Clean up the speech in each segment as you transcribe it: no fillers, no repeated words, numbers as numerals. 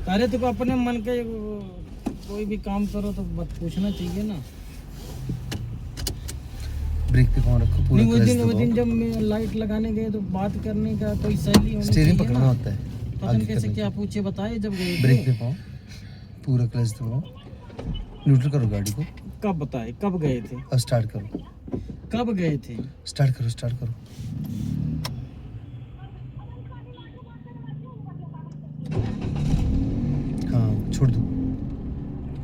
अरे तो अपने मन के कोई भी काम करो तो बस पूछना चाहिए ना। ब्रेक पे कौन रखो पूरा नहीं, क्लच वो दिन दबाओ। जब मैं लाइट लगाने गए तो बात करने का कोई शैली होनी स्टीयरिंग चाहिए पकड़ना ना। होता है पता आगे नहीं कैसे करने क्या की। पूछे बताए जब गए ब्रेक पे थे। पाओ, पूरा क्लच दबाओ, न्यूट्रल करो गाड़ी को। कब बताए, कब गए थे, और स्टार्ट करो, कब गए थे? स्टार्ट करो, स्टार्ट करो। हाँ छोड़ दो,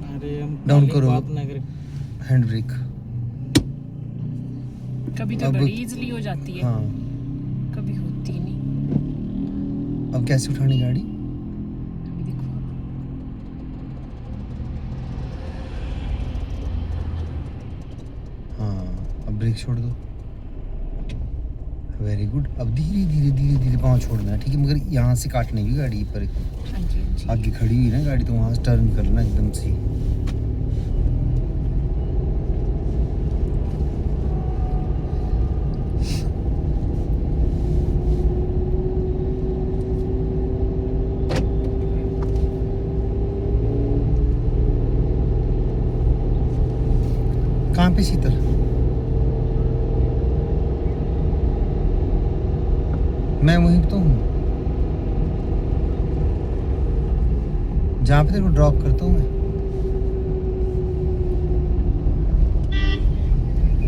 अरे हम डाउन खाली करो बात ना कर। Hand brake. कभी तो अब- बड़ी इजली हो जाती है, हाँ कभी होती नहीं। अब कैसे उठानी गाड़ी? अभी देखो, हाँ अब ब्रेक छोड़ दो। Very good. अब धीरे धीरे धीरे धीरे पाँव छोड़ना है, ठीक है, मगर यहाँ से काटने की गाड़ी पर। हाँ जी हाँ जी। आगे खड़ी हुई ना गाड़ी तो वहाँ से टर्न करना एकदम से। कहाँ पे शीतल? मैं वहीं तो हूँ जहाँ पे तेरे को ड्रॉप करता हूँ मैं।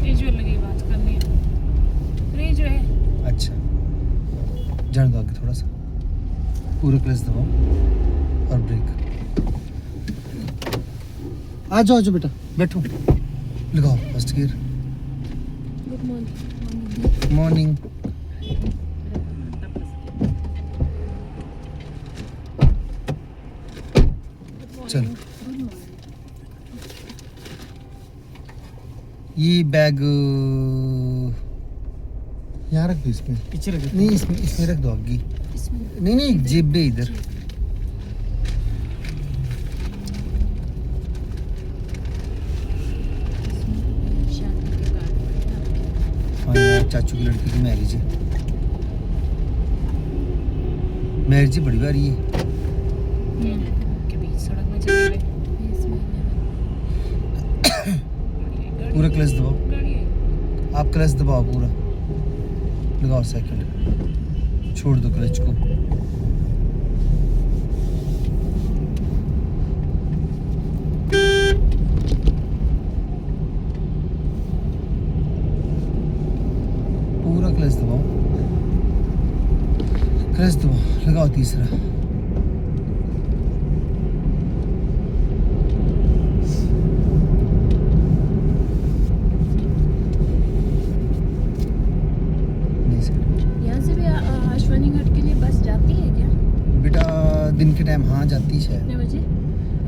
रेजुअल लगी बात करनी है, रेजो है। अच्छा जान दो आगे थोड़ा सा, पूरा क्लच दबाओ और ब्रेक। आ जाओ, आ जाओ बेटा, बैठो, लगाओ first gear. Good morning. Morning. चलो ये बैग यहाँ रख दो, इसमें पीछे रख नहीं, इसमें रख दो आगे। इसमें नहीं नहीं जेब में इधर। शादी के कार्ड पड़े आपके। हाँ यार चाचू की लड़की की मैरिज है। मैरिज बड़ी बारी है। के बीच सड़क में चले गए इस महीने में। पूरा क्लच दबाओ, गाड़ी है। आप क्लच दबाओ पूरा, लगाओ सेकंड, छोड़ दो क्लच को। पूरा क्लच दबाओ, क्लच दबाओ, लगाओ तीसरा। नहीं सर यहाँ से भी अश्वनी घाट के लिए बस जाती है क्या? बेटा दिन के टाइम हाँ जाती है शायद, कितने बजे?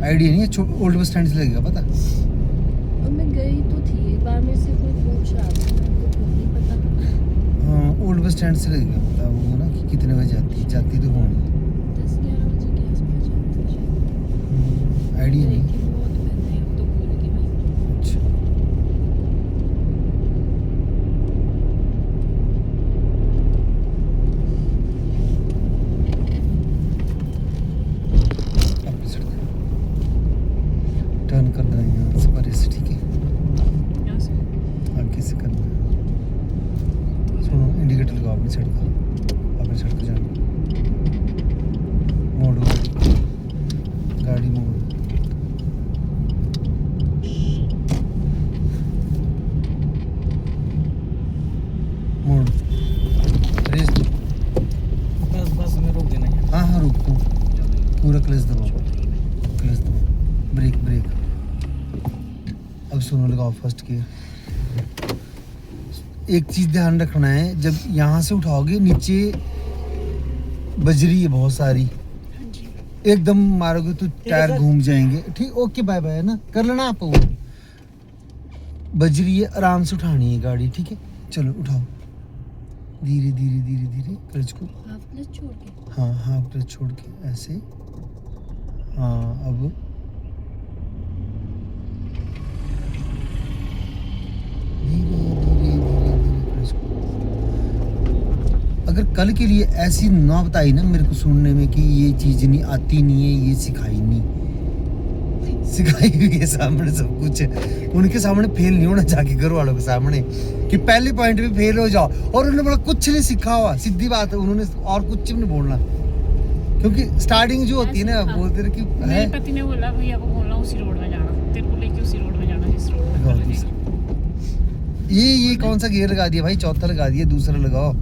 आइडिया नहीं है। ओल्ड बस स्टैंड से लगेगा पता। और मैं गई तो थी एक बार, मेरे से कोई पूछ रहा था, मेरे को खुद नहीं पता। हाँ ओल्ड बस स्टैंड से लगेगा पता वो ना कि कितने बजे जाती तो होंगी। 10-11 बजे के आसपास जाती है शायद। आइडिया नहीं। लेकिन बहुत पहले, अब तो भूल गई मैं। अच्छा अपनी सड़क टर्न कर देना यहाँ से परे से, ठीक है, यहाँ से आगे से करना है। सुनो इंडिकेटर लगाओ अपनी सड़क का, अपनी सड़क जाना, मोड़ो गाड़ी मोड़ो। मोड़ रेस दो। बस बस में रोक देना है। हाँ हाँ रुक दो, पूरा क्लच दबाओ, क्लच दबाओ, ब्रेक ब्रेक। अब सुनो, लगाओ फर्स्ट गियर। एक चीज़ ध्यान रखना है, जब यहाँ से उठाओगे नीचे बजरी है बहुत सारी, हाँ जी। एकदम मारोगे तो टायर सर। घूम जाएंगे। ठीक, ओके बाय बाय ना, कर लेना आप वो। बजरी है, आराम से उठानी है गाड़ी, ठीक है। चलो उठाओ, धीरे धीरे धीरे धीरे क्लच को। हाफ क्लच छोड़ के। हाँ हाँ क्लच छोड़ के ऐसे। हाँ अब धीरे धीरे धीरे धीरे क्लच को। अगर कल के लिए ऐसी ना बताई ना मेरे को सुनने में कि ये चीज़ नहीं आती नहीं है, ये सिखाई नहीं, सिखाई हुई है सामने सब कुछ, उनके सामने फेल नहीं होना, जाके घर वालों के सामने कि पहले पॉइंट में फेल हो जाओ। और उन्होंने बोला कुछ नहीं सीखा हुआ, सीधी बात है, उन्होंने और कुछ नहीं बोलना, क्योंकि स्टार्टिंग जो होती है ना बोलते रहे कि मेरे पति ने बोला भैया को बोलना उसी रोड में जाना, तेरे को लेके उसी रोड में जाना जिस रोड में कर लेगा। ये कौन सा गियर लगा दिया भाई, चौथा लगा दिया, दूसरा लगाओ,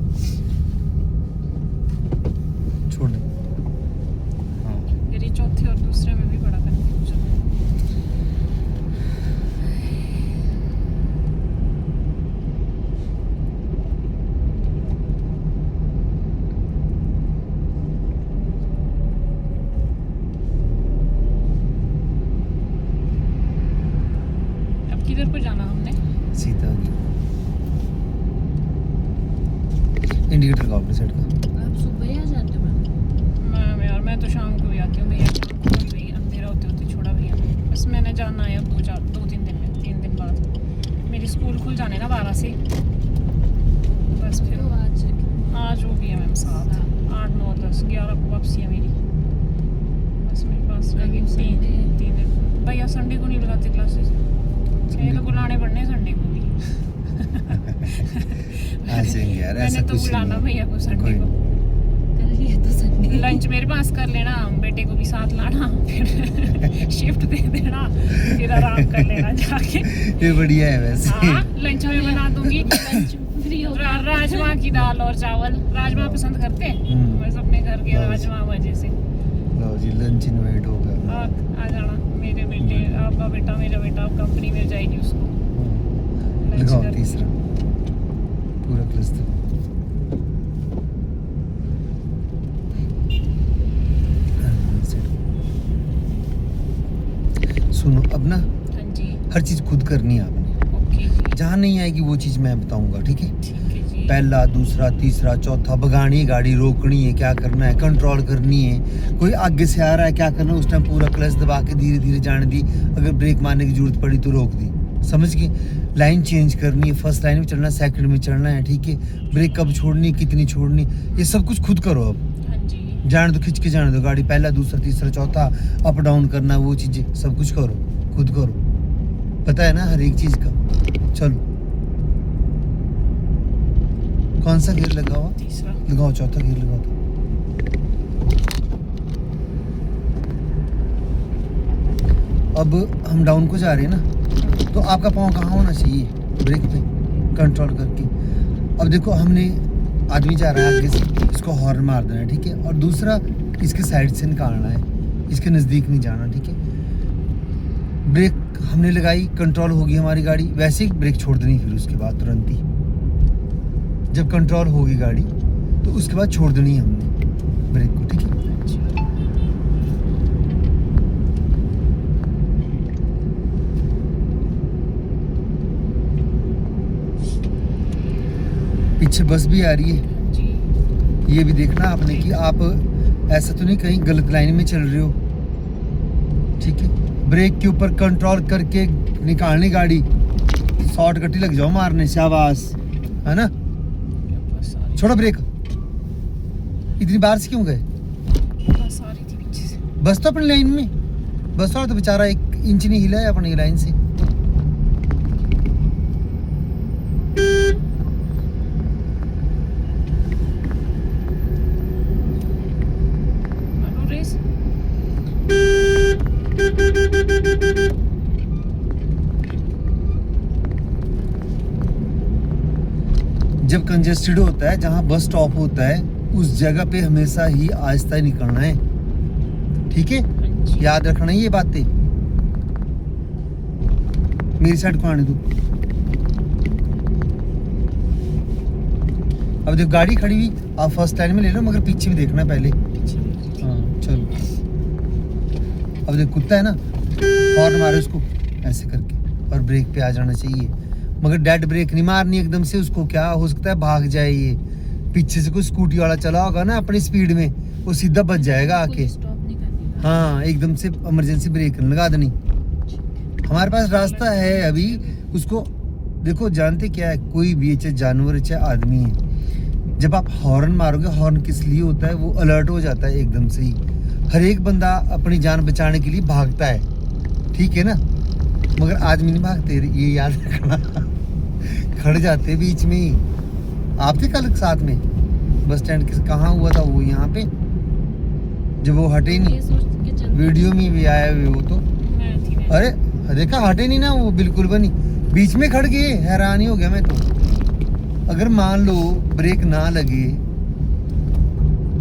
छोड़ दे। हाँ फिर ये चौथे और दूसरे में भी बड़ा कंफ्यूजन है। अब किधर को जाना हमने? सीधा गया, इंडिकेटर का अपने साइड का। आप सुबह ही आ जाते हो मैम? मैं तो शाम को भी आती हूँ भैया, भाई अंधेरा होते होते छोड़ा भैया, बस मैंने जाना है अब 2-3 दिन में, 3 दिन बाद मेरी स्कूल खुल जाने ना 12 से, बस फिर तो आज हो गया मैम 7, 8, 9, 10, 11 को वापसी है मेरी, बस मेरे पास रह गए 3 दिन। भैया संडे को नहीं लगाते क्लासेस, ये तो बुलाने पड़ने संडे को भी। ऐसे ही यार, ऐसा मैंने तो कुछ बुलाना नहीं। भैया को संडे कोई को, कर लिए तो संडे लंच मेरे पास कर लेना, बेटे को भी साथ लाना, फिर शिफ्ट दे देना, फिर आराम कर लेना जाके। ये बढ़िया है वैसे। हाँ लंच में बना दूंगी लंच फ्री हो गया। राजमा की दाल और चावल, राजमा पसंद करते हैं बस अपने घर के राजमा वजह से। लो जी लंच इनवाइट होगा। आ जाना मेरे बेटे, आपका बेटा, मेरा बेटा, आप कंपनी में जाएगी उसको लंच लगाओ कर। तीसरा पूरा क्लच दो। सुनो अब ना हाँ जी हर चीज खुद करनी है आपने, ओके जी, जहाँ नहीं आएगी वो चीज मैं बताऊंगा, ठीक है? ठीक है जी। पहला, दूसरा, तीसरा, चौथा, भगानी है गाड़ी, रोकनी है, क्या करना है, कंट्रोल करनी है, कोई आगे से आ रहा है क्या करना है, उस टाइम पूरा क्लच दबा के धीरे धीरे जाने दी, अगर ब्रेक मारने की जरूरत पड़ी तो रोक दी, समझ गए? लाइन चेंज करनी है, फर्स्ट लाइन में चलना, सेकंड में चलना है, ठीक है? ब्रेक कब छोड़नी, कितनी छोड़नी, ये सब कुछ खुद करो अब, हाँ जी जाने दो, खिंच के जाने दो गाड़ी, पहला, दूसरा, तीसरा, चौथा, अप डाउन करना, वो चीज़ें सब कुछ करो, खुद करो, पता है ना हर एक चीज़ का। चलो कौन सा गियर लगा हुआ? तीसरा। लगाओ, चौथा गियर लगाओ तो। अब हम डाउन को जा रहे हैं ना, तो आपका पाँव कहाँ होना चाहिए? ब्रेक पे, कंट्रोल करके। अब देखो हमने, आदमी जा रहा है आगे से, इसको हॉर्न मार देना है, ठीक है? और दूसरा इसके साइड से निकालना है, इसके नज़दीक नहीं जाना, ठीक है? ब्रेक हमने लगाई, कंट्रोल होगी हमारी गाड़ी, वैसे ही ब्रेक छोड़ देनी, फिर उसके बाद तुरंत ही जब कंट्रोल होगी गाड़ी तो उसके बाद छोड़ देनी है हमने ब्रेक को, ठीक है? पीछे बस भी आ रही है जी ये भी देखना आपने कि आप ऐसा तो नहीं कहीं गलत लाइन में चल रहे हो, ठीक है? ब्रेक के ऊपर कंट्रोल करके निकालनी गाड़ी, शॉर्टकट ही लग जाओ मारने, शाबाश, है ना? बस आ रही, छोड़ो ब्रेक, इतनी बार से क्यों गए? बस आ रही थी पीछे से। बस तो अपनी लाइन में, बस वाला तो बेचारा 1 इंच नहीं हिला है अपनी लाइन से। मारो रेस। जब कंजेस्टेड होता है, जहाँ बस स्टॉप होता है, उस जगह पे हमेशा ही आहिस्ता ही निकलना है, ठीक है? हाँ जी याद रखना ये बातें। मेरी साइड को आने दो। अब जब गाड़ी खड़ी हुई, आप फर्स्ट लाइन में ले लो, मगर पीछे भी देखना पहले। पीछे मुड़ रही थी। हाँ चलो। अब देख कुत्ता है ना, हॉर्न मारे उसको ऐसे करके, और ब्रेक पे आ जाना चाहिए, मगर डेड ब्रेक नहीं मारनी एकदम से, उसको क्या हो सकता है भाग जाए ये, पीछे से कोई स्कूटी वाला चला होगा ना अपनी स्पीड में, वो सीधा बच जाएगा आके। स्टॉप नहीं करनी। हाँ एकदम से इमरजेंसी ब्रेक लगा देनी। हमारे पास रास्ता है अभी, उसको देखो, जानते क्या है, कोई भी चाहे जानवर चाहे आदमी है, जब आप हॉर्न मारोगे, हॉर्न किस लिए होता है, वो अलर्ट हो जाता है एकदम से ही। हर एक बंदा अपनी जान बचाने के लिए भागता है, ठीक है ना, मगर आदमी नहीं भागते, ये याद रखना। खड़ जाते बीच में ही। आप थे कल साथ में बस स्टैंड के, कहाँ हुआ था वो, यहाँ पे जब वो हटे ये नहीं, सोच के चलते वीडियो में भी आया हुए वो तो। मैं थी मैं। अरे देखा, हटे नहीं ना वो, बिल्कुल बनी, बीच में खड़ गए। हैरान ही हो गया मैं तो। अगर मान लो ब्रेक ना लगे,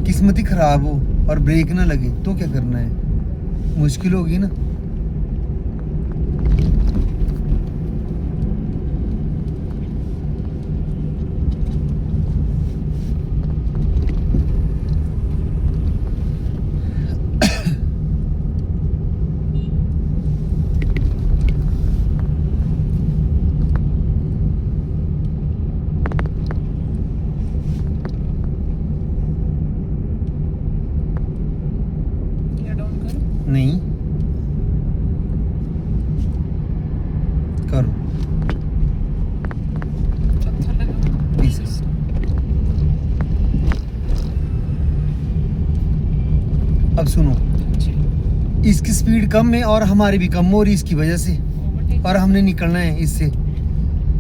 किस्मत ही खराब हो और ब्रेक ना लगे तो क्या करना है, मुश्किल होगी ना। ये डाउन करो। नहीं करो, चौथा लगा। इस- अब सुनो, जी। इसकी स्पीड कम है और हमारी भी कम हो रही इसकी वजह से, ओवरटेक। और हमने निकलना है इससे,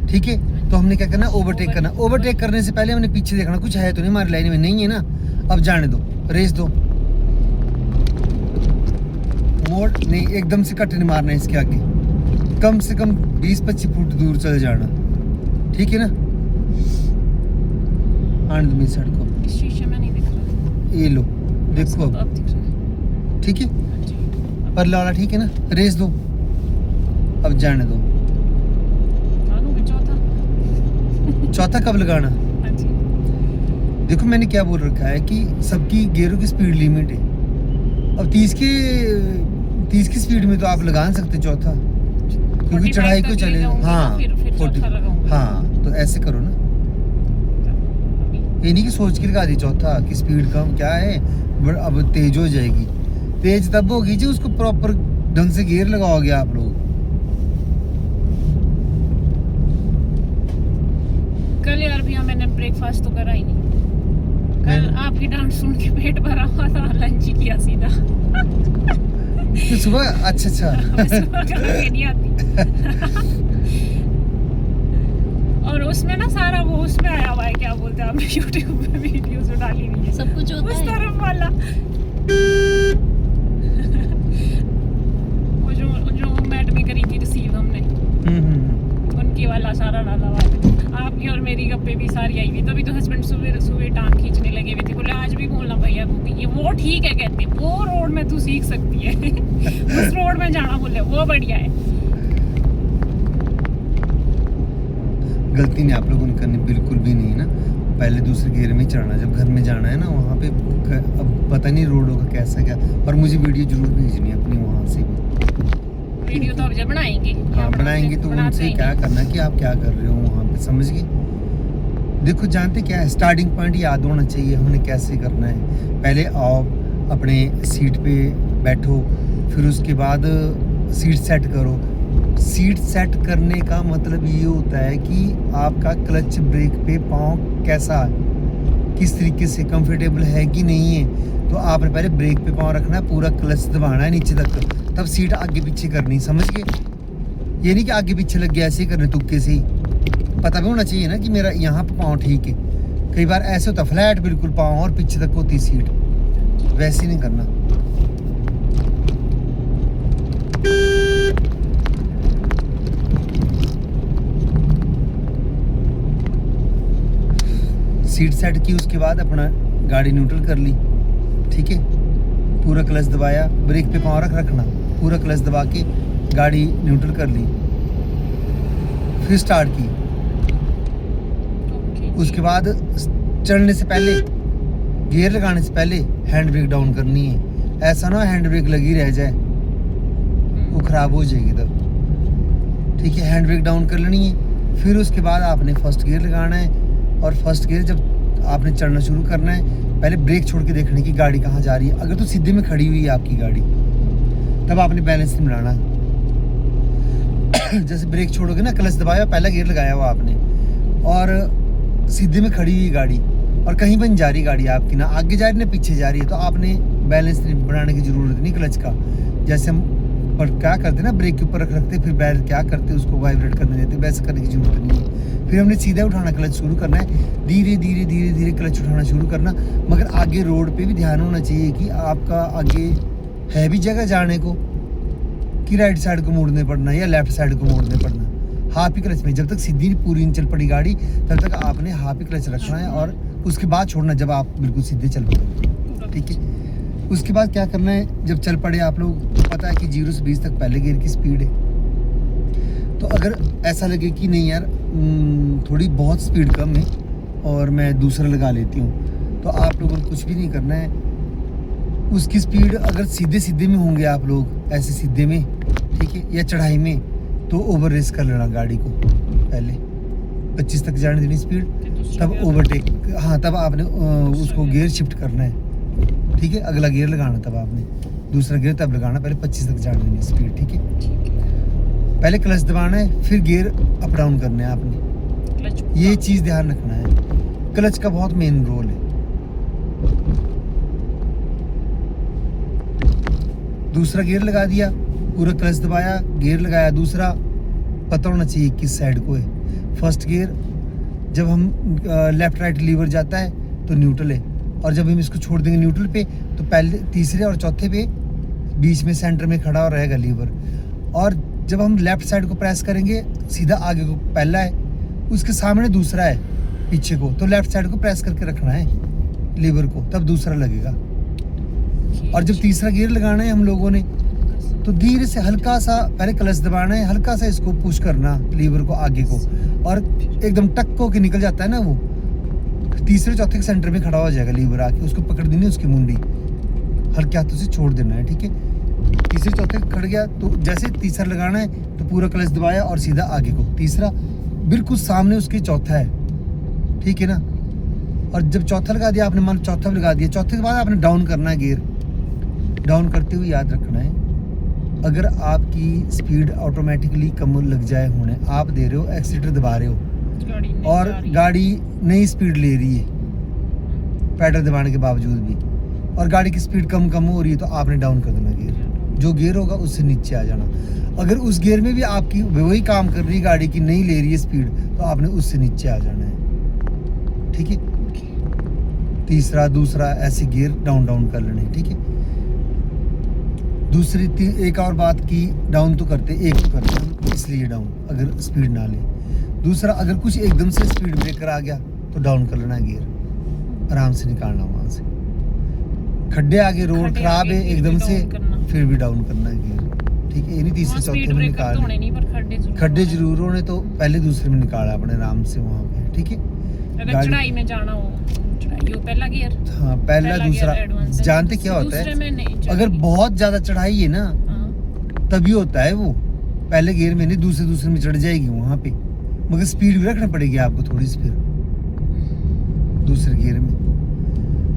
ठीक है। तो हमने क्या करना, ओवरटेक करना। ओवरटेक करने से पहले हमने पीछे देखना कुछ है तो नहीं हमारी लाइन में, नहीं है ना, अब जाने दो, रेस दो। मोड़ नहीं, एकदम से कट नहीं मारना है इसके आगे, कम से कम 20-25 फुट दूर चले जाना, ठीक है ना। आनंद में सड़क को, इस शीशे में नहीं दिख रहा। ये लो, देखो अब अब, दिख रहा है। ठीक है। हाँ जी। पर लाला, ठीक है ना, रेस दो, अब जाने दो। कानू भी चौथा। चौथा कब लगाना, हाँ जी। देखो मैंने क्या बोल रखा है कि सबकी गियरों की स्पीड लिमिट है। अब 30 की स्पीड में तो आप लगा नहीं सकते चौथा, क्योंकि 45 चढ़ाई को तक चले। ले जाऊंगी हाँ तो फिर 40, चौथा लगाऊंगी। हाँ तो ऐसे करो ना, अभी ये नहीं कि सोच के लगा दी चौथा की स्पीड कम क्या है, अब तेज हो जाएगी। तेज तब होगी जी उसको प्रॉपर ढंग से गियर लगाओगे आप लोग। कल यार भैया मैंने ब्रेकफास्ट तो करा ही नहीं। कल मैंने- आपकी डांट सुन के पेट भरा हुआ था, लंच ही किया सीधा। तो सुबह अच्छा सुबह करा के नहीं आती। और उसमें ना सारा वो उसमें आया हुआ है, क्या बोलते हैं, आपने यूट्यूब पे वीडियोस डाली हुई है सब कुछ होता उस है। तरफ वाला। वो जो मैट में करी थी रिसीव हमने, उनकी वाला सारा डाला हुआ है। आपकी और मेरी गप्पे भी सारी आई हुई। तभी तो हस्बैंड सुबह सुबह टांग खींचने लगे हुए थे, बोले आज भी बोलना भैया को कि ये वो ठीक है, कहते वो रोड में तू सीख सकती है। उस रोड में जाना, बोले वो बढ़िया है। गलती नहीं आप लोगों ने करनी बिल्कुल भी नहीं है ना, पहले दूसरे गियर में चढ़ना, जब घर में जाना है ना वहाँ पे। अब पता नहीं रोडों का कैसा क्या, और मुझे वीडियो जरूर भेजनी है अपनी वहाँ से भी। वीडियो तो अब जब बनाएंगे। हाँ बनाएंगे, तो बनाते उनसे ही क्या नहीं। करना है कि आप क्या कर रहे हो वहाँ पे, समझ गए। देखो जानते क्या है, स्टार्टिंग पॉइंट याद होना चाहिए हमने कैसे करना है। पहले आओ अपने सीट पे बैठो, फिर उसके बाद सीट सेट करो। सीट सेट करने का मतलब ये होता है कि आपका क्लच ब्रेक पे पाँव कैसा है, किस तरीके से कंफर्टेबल है कि नहीं है। तो आपने पहले ब्रेक पे पाँव रखना है, पूरा क्लच दबाना है नीचे तक, तब सीट आगे पीछे करनी, समझ गए। ये नहीं कि आगे पीछे लग गया ऐसे ही करने तुक्के से ही, पता भी होना चाहिए ना कि मेरा यहाँ पे पाँव ठीक है। कई बार ऐसे होता फ्लैट बिल्कुल पाँव और पीछे तक होती सीट, वैसे नहीं करना। सीट सेट की, उसके बाद अपना गाड़ी न्यूट्रल कर ली, ठीक है। पूरा क्लच दबाया, ब्रेक पे पाँव रखना, पूरा क्लच दबा के गाड़ी न्यूट्रल कर ली, फिर स्टार्ट की। ओके। उसके बाद चढ़ने से पहले, गियर लगाने से पहले हैंड ब्रेक डाउन करनी है। ऐसा ना हैंड ब्रेक लगी रह जाए, वो ख़राब हो जाएगी तब, ठीक है। हैंड ब्रेक डाउन कर लेनी है, फिर उसके बाद आपने फर्स्ट गियर लगाना है। और फर्स्ट गियर जब आपने चढ़ना शुरू करना है, पहले ब्रेक छोड़ के देखने की गाड़ी कहाँ जा रही है। अगर तो सीधे में खड़ी हुई है आपकी गाड़ी, तब आपने बैलेंस नहीं बनाना। जैसे ब्रेक छोड़ोगे ना, क्लच दबाया, पहला गियर लगाया हुआ आपने, और सीधे में खड़ी हुई गाड़ी, और कहीं पर नहीं जा रही गाड़ी आपकी, ना आगे जा रही ना पीछे जा रही है, तो आपने बैलेंस बनाने की ज़रूरत नहीं क्लच का। जैसे हम पर क्या करते ना, ब्रेक के ऊपर रखते फिर बैल क्या करते उसको वाइब्रेट करने देते, वैसे करने की ज़रूरत नहीं है। फिर हमने सीधा उठाना, क्लच शुरू करना है, धीरे धीरे धीरे धीरे क्लच उठाना शुरू करना। मगर आगे रोड पे भी ध्यान होना चाहिए कि आपका आगे है भी जगह जाने को, कि राइट साइड को मोड़ने पड़ना या लेफ्ट साइड को मोड़ने पड़ना। हाफ ही क्लच में जब तक सीधी पूरी नहीं चल पड़ी गाड़ी, तब तक आपने हाफ ही क्लच रखना है और उसके बाद छोड़ना जब आप बिल्कुल सीधे चल पड़ोगे। ठीक है, उसके बाद क्या करना है, जब चल पड़े आप लोग, पता है कि 0 से 20 तक पहले गियर की स्पीड है। तो अगर ऐसा लगे कि नहीं यार थोड़ी बहुत स्पीड कम है और मैं दूसरा लगा लेती हूँ, तो आप लोगों को कुछ भी नहीं करना है। उसकी स्पीड अगर सीधे सीधे में होंगे आप लोग, ऐसे सीधे में, ठीक है, या चढ़ाई में, तो ओवर रेस कर लेना गाड़ी को। पहले 25 तक जाने देनी स्पीड, तब ओवरटेक, हाँ तब आपने उसको गियर शिफ्ट करना है। ठीक है, अगला गियर लगाना, तब आपने दूसरा गियर तब लगाना, पहले 25 तक जाने देनी स्पीड। ठीक है, पहले क्लच दबाना है, फिर गियर अप डाउन करने हैं आपने, ये चीज़ ध्यान रखना है। क्लच का बहुत मेन रोल है। दूसरा गियर लगा दिया, पूरा क्लच दबाया, गियर लगाया दूसरा, पता होना चाहिए किस साइड को है। फर्स्ट गियर जब हम लेफ्ट राइट लीवर जाता है तो न्यूट्रल है, और जब हम इसको छोड़ देंगे न्यूट्रल पे तो पहले तीसरे और चौथे पे बीच में सेंटर में खड़ा रहेगा लीवर। और जब हम लेफ्ट साइड को प्रेस करेंगे, सीधा आगे को पहला है, उसके सामने दूसरा है पीछे को, तो लेफ्ट साइड को प्रेस करके रखना है लीवर को, तब दूसरा लगेगा। और जब तीसरा गियर लगाना है हम लोगों ने, तो धीरे से हल्का सा पहले क्लच दबाना है, हल्का सा इसको पुश करना लीवर को आगे को, और एकदम टक को के निकल जाता है ना वो, तीसरे चौथे के सेंटर में खड़ा हो जाएगा लीवर आके, उसको पकड़ देनी उसकी मुंडी, हल्के हाथों से छोड़ देना है। ठीक है, तीसरे चौथे खड़ गया तो जैसे तीसरा लगाना है तो पूरा क्लच दबाया और सीधा आगे को, तीसरा बिल्कुल सामने उसके चौथा है। ठीक है ना, और जब चौथा लगा दिया आपने, मान चौथा लगा दिया, चौथे के बाद आपने डाउन करना है गियर। डाउन करते हुए याद रखना है, अगर आपकी स्पीड ऑटोमेटिकली कम लग जाए होने, आप दे रहे हो एक्सीटर दबा रहे हो और गाड़ी नई स्पीड ले रही है पैडल दबाने के बावजूद भी, और गाड़ी की स्पीड कम हो रही है, तो आपने डाउन कर देना गियर। जो गियर होगा उससे नीचे आ जाना। अगर उस गियर में भी आपकी वही काम कर रही है गाड़ी की, नहीं ले रही है स्पीड, तो आपने उससे नीचे आ जाना है। ठीक है, तीसरा दूसरा ऐसे गियर डाउन कर लेने। ठीक है, दूसरी एक और बात की, डाउन तो करते एक तो करते इसलिए डाउन, अगर स्पीड ना ले। दूसरा, अगर कुछ एकदम से स्पीड ब्रेकर आ गया तो डाउन कर लेना गियर, आराम से निकालना वहाँ से। खड्डे आगे, रोड खराब है एकदम से, फिर भी डाउन करना है गियर। ठीक है, ये नहीं तीसरे चौथे में निकाल, खड्डे जरूर होने, तो पहले दूसरे में निकाला अपने आराम से वहाँ पे। ठीक है, अगर चढ़ाई में जाना हो, चढ़ाई पहला गियर, हाँ पहला दूसरा। जानते क्या होता है, अगर बहुत ज्यादा चढ़ाई है ना, तभी होता है वो पहले गियर में नहीं, दूसरे में चढ़ जाएगी वहाँ पे, मगर स्पीड भी रखना पड़ेगी आपको थोड़ी सी। फिर दूसरे गियर में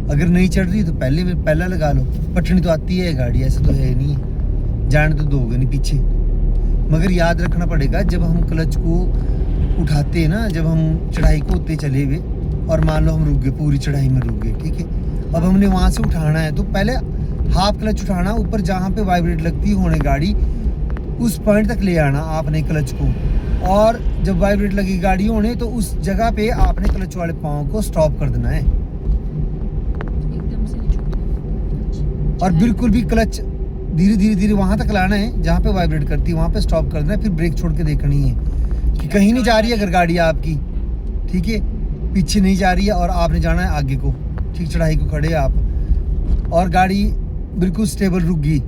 अगर नहीं चढ़ रही तो पहले में पहला लगा लो, पटनी तो आती है गाड़ी, ऐसा तो है नहीं, जाने तो दोगे नहीं पीछे। मगर याद रखना पड़ेगा, जब हम क्लच को उठाते हैं ना, जब हम चढ़ाई को उतने चले हुए और मान लो हम रुक गए, पूरी चढ़ाई में रुक गए, ठीक है, अब हमने वहाँ से उठाना है, तो पहले हाफ क्लच उठाना, ऊपर जहाँ पे वाइब्रेट लगती होने गाड़ी, उस पॉइंट तक ले आना आपने क्लच को, और जब वाइब्रेट लगी गाड़ी होने, तो उस जगह पे आपने क्लच वाले पाँव को स्टॉप कर देना है, और बिल्कुल भी क्लच धीरे धीरे वहाँ तक लाना है जहाँ पे वाइब्रेट करती है, वहाँ पे स्टॉप कर देना है। फिर ब्रेक छोड़ के देखनी है कि कहीं नहीं जा रही है अगर गाड़ी आपकी, ठीक है, पीछे नहीं जा रही है, और आपने जाना है आगे को। ठीक, चढ़ाई को खड़े आप, और गाड़ी बिल्कुल स्टेबल रुक गई,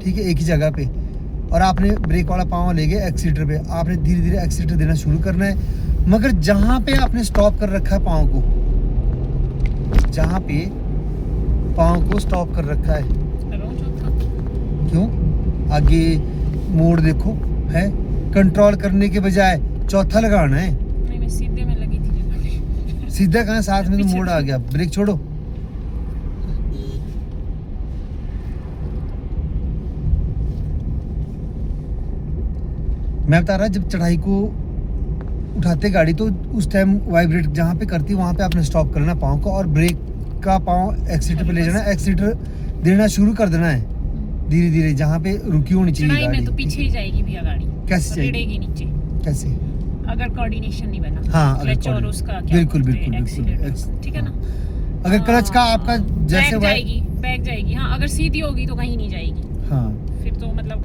ठीक है, एक ही जगह पे, और आपने ब्रेक वाला पाँव ले गए एक्सीटर पे, आपने धीरे धीरे एक्सीटर देना शुरू करना है। मगर जहाँ पे आपने स्टॉप कर रखा है पाँव को, जहाँ पे पाँव को स्टॉप कर रखा है, क्यों आगे मोड़ देखो है, कंट्रोल करने के बजाय चौथा लगाना है। नहीं, मैं सीधे में लगी थी, सीधा कहाँ, साथ में तो मोड़ आ गया, ब्रेक छोड़ो। मैं बता रहा, जब चढ़ाई को उठाते गाड़ी तो उस टाइम वाइब्रेट जहाँ पे करती वहाँ पे आपने स्टॉप करना पाँव को, और ब्रेक का पाँव एक्सीटर पे ले जाना, एक्सीटर देना शुरू कर देना है धीरे धीरे, जहाँ पे रुकी होनी चाहिए चढ़ाई में गाड़ी। तो पीछे ही जाएगी भैया गाड़ी, कैसे जाएगी? रेड़ेगी नीचे कैसे? अगर कोऑर्डिनेशन नहीं बना। हाँ, अगर क्लच और coordinate- उसका क्या बिल्कुल बोलते हैं, बिल्कुल बिल्कुल accelerator, ठीक है ना। अगर क्लच का आपका जैसे बैक जाएगी हाँ, अगर सीधी होगी तो कहीं नहीं जाएगी, हाँ, फिर तो मतलब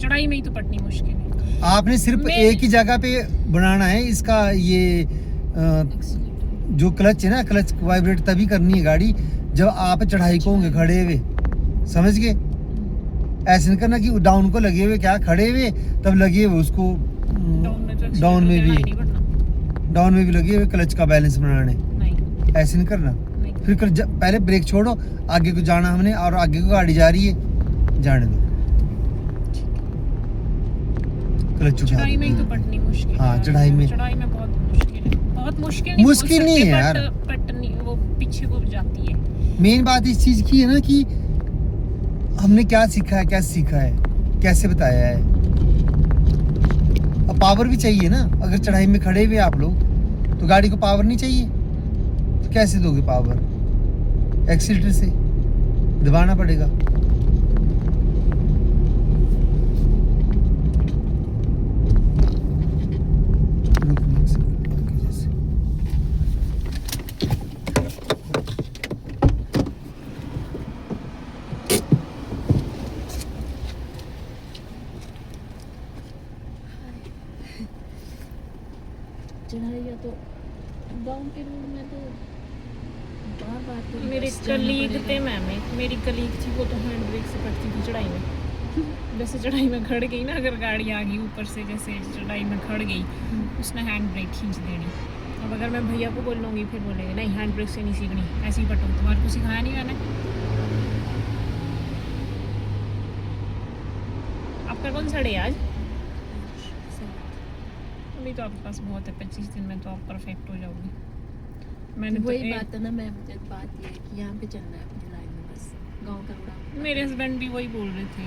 चढ़ाई में ही तो पटनी मुश्किल है। आपने सिर्फ एक ही जगह पे बनाना है इसका, ये जो क्लच है ना, क्लच वाइब्रेट तभी करनी है गाड़ी जब आप चढ़ाई को होंगे खड़े हुए, समझ गए? ऐसे नहीं करना कि डाउन को लगे हुए, क्या खड़े हुए तब लगे हुए उसको, डाउन में भी लगे हुए क्लच का बैलेंस बनाने, नहीं ऐसे नहीं करना। नहीं। फिर पहले ब्रेक छोड़ो, आगे को जाना हमने, और आगे को गाड़ी जा रही है, जाने दो, क्लच उठा चढ़ाई में ही तो दो। पटनी मुश्किल हाँ, है। चढ़ाई में बहुत मुश्किल है, बहुत मुश्किल मुश्किल नहीं है यार। पटनी वो पीछे को जाती है। मेन बात इस चीज की है ना कि हमने क्या सीखा है, कैसे सीखा है, कैसे बताया है। अब पावर भी चाहिए ना, अगर चढ़ाई में खड़े हुए आप लोग तो गाड़ी को पावर नहीं चाहिए, तो कैसे दोगे पावर? एक्सीलेटर से दबाना पड़ेगा। चढ़ाइया तो गांव के रोड में तो बार तो मेरे बस जाना कलीग पड़ेगा। थे मैम, मेरी कलीग थी, वो तो हैंड ब्रेक से पड़ती थी चढ़ाई में। जैसे चढ़ाई में खड़ गई ना, अगर गाड़ी आ गई ऊपर से, जैसे चढ़ाई में खड़ गई, उसने हैंड ब्रेक खींच देनी। अब अगर मैं भैया को बोल लूँगी फिर बोलेंगे नहीं हैंड ब्रेक से नहीं सीखनी, ऐसे ही पटो, तुम्हारे को सिखाया नहीं मैंने। आपका कौन सा डे आज? अभी तो आपके पास बहुत है, 25 दिन में तो आप परफेक्ट हो जाओगे। मैंने तो वही बात है ना मैम, बात ये है कि यहाँ पे चलना है अपनी लाइन में, बस गांव का रोड। मेरे हस्बैंड भी वही बोल रहे थे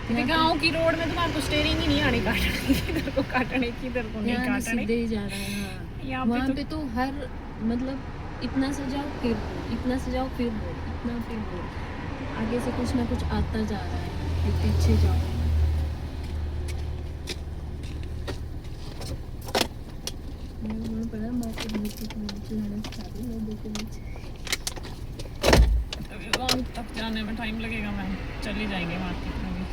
कि गांव की रोड में तुम्हारे को स्टीयरिंग ही नहीं आने काटने, किधर को काटने किधर को नहीं यहाँ काटने। सीधे ही जा रहा है। हाँ, यहाँ वहाँ पे पे तो हर मतलब इतना से जाओ फिर बोल, इतना से जाओ फिर बोल, इतना फिर बोल, आगे से कुछ ना कुछ आता जा रहा है, फिर पीछे जाओ। पड़ा माँ को नीचे चढ़ाना चाहती हूँ, देखो नीचे अभी गांव तक जाने में टाइम लगेगा मैम, चले जाएंगे मार्केट में भी।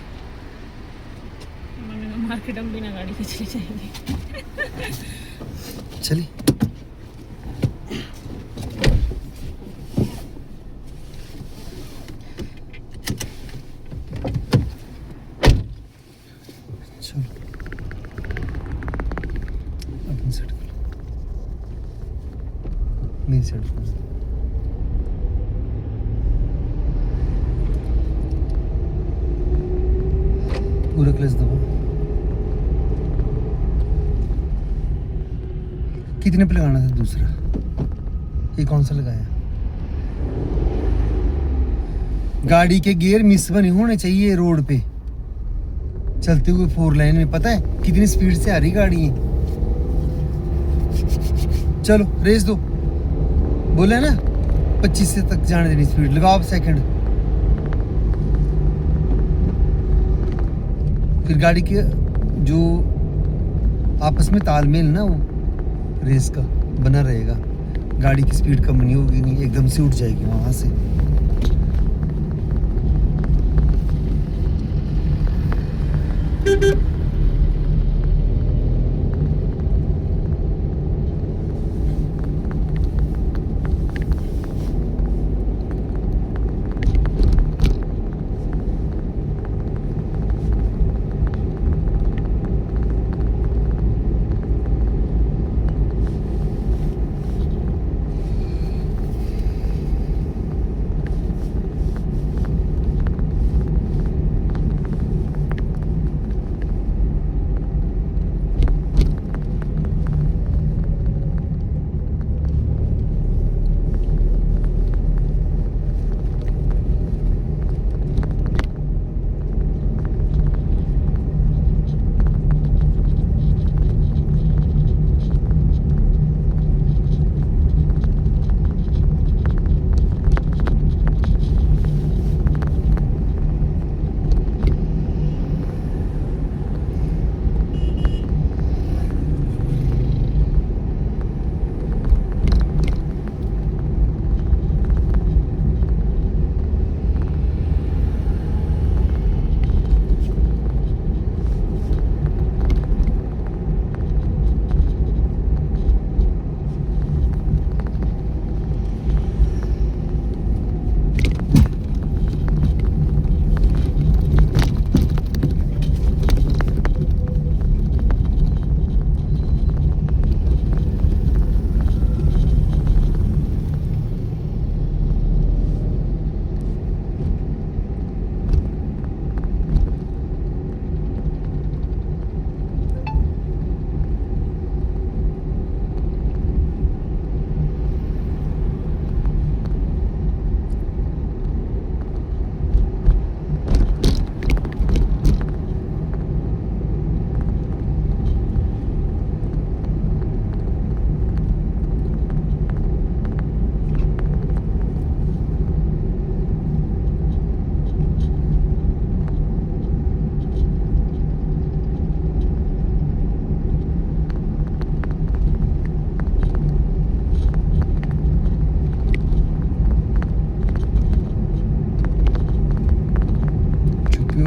मैंने कहा मार्केट हम बिना गाड़ी के चले जाएंगे। चलिए चलो अपनी साइड कर लो, मेरी साइड कर लो। पूरा क्लच दबाओ। कितने पे लगाना था दूसरा? ये कौन सा लगाया? गाड़ी के गियर मिस नहीं होने चाहिए रोड पे चलते हुए 4 लाइन में। पता है कितनी स्पीड से आ रही गाड़ी है? चलो रेस दो, बोले ना 25 से तक जाने देनी स्पीड। लगाओ सेकंड, फिर गाड़ी के जो आपस में तालमेल ना वो रेस का बना रहेगा, गाड़ी की स्पीड कम नहीं होगी, नहीं एकदम से उठ जाएगी वहां से।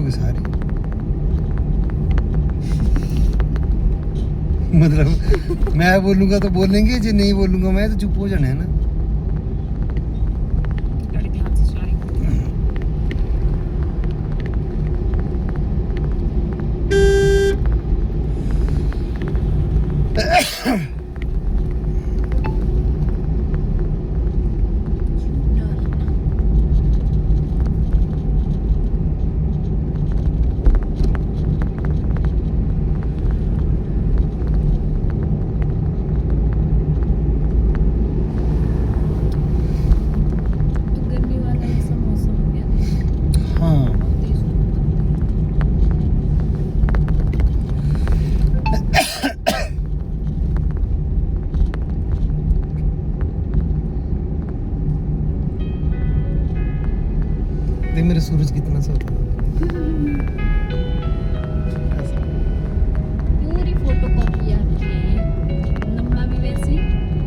होगी सारी। मतलब मैं बोलूंगा तो बोलेंगे, जो नहीं बोलूंगा मैं तो चुप हो जाना है ना। गाड़ी ध्यान से चलाएं। तो गर्मी वाला ऐसा मौसम हो गया, हाँ बहुत तेज धूप। देख मेरा सूरज कितना सा होता है। पूरी फोटो कॉपी आपकी है, लंबा भी वैसे ही,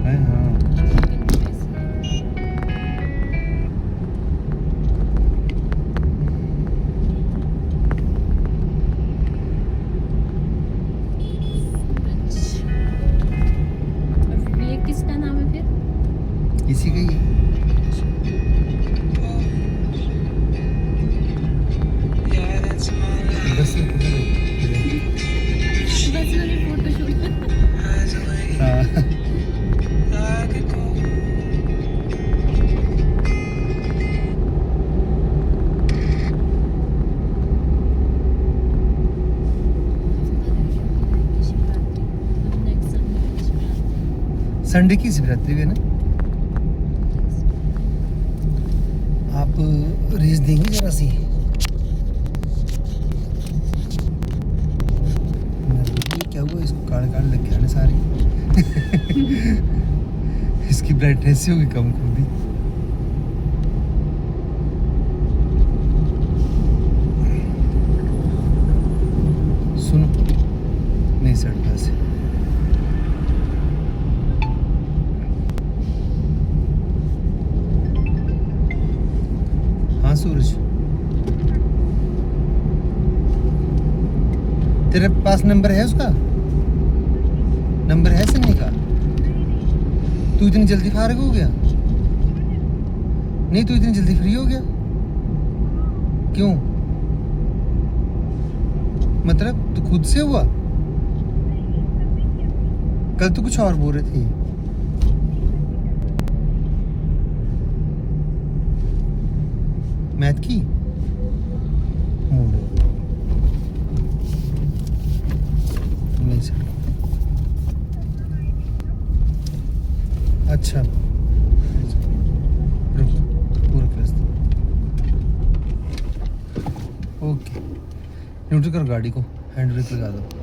है, हाँ चिकन भी वैसे ही। और ये किसका नाम है फिर? इसी का ही है। बस बस मेरी फोटो शूट। हाँ संडे की शिवरात्रि है ना। आप रेस देंगे जरा सी। ये क्या हुआ, इसको काले काले लग गया ना सारी। इसकी ब्राइटनेस ही होगी कम खुद ही। सुनो नहीं सड़ता से। हाँ सूरज, तेरे पास नंबर है उसका? नंबर है सन्नी का? तू इतनी जल्दी फारिग हो गया? नहीं, तू इतनी जल्दी फ्री हो गया क्यों? मतलब तू खुद से हुआ? कल तो कुछ और बोल रही थी। मैथ की मूड नहीं सर। अच्छा रुक, पूरा क्लास ओके। न्यूट्रल कर गाड़ी को, हैंड ब्रेक लगा दो।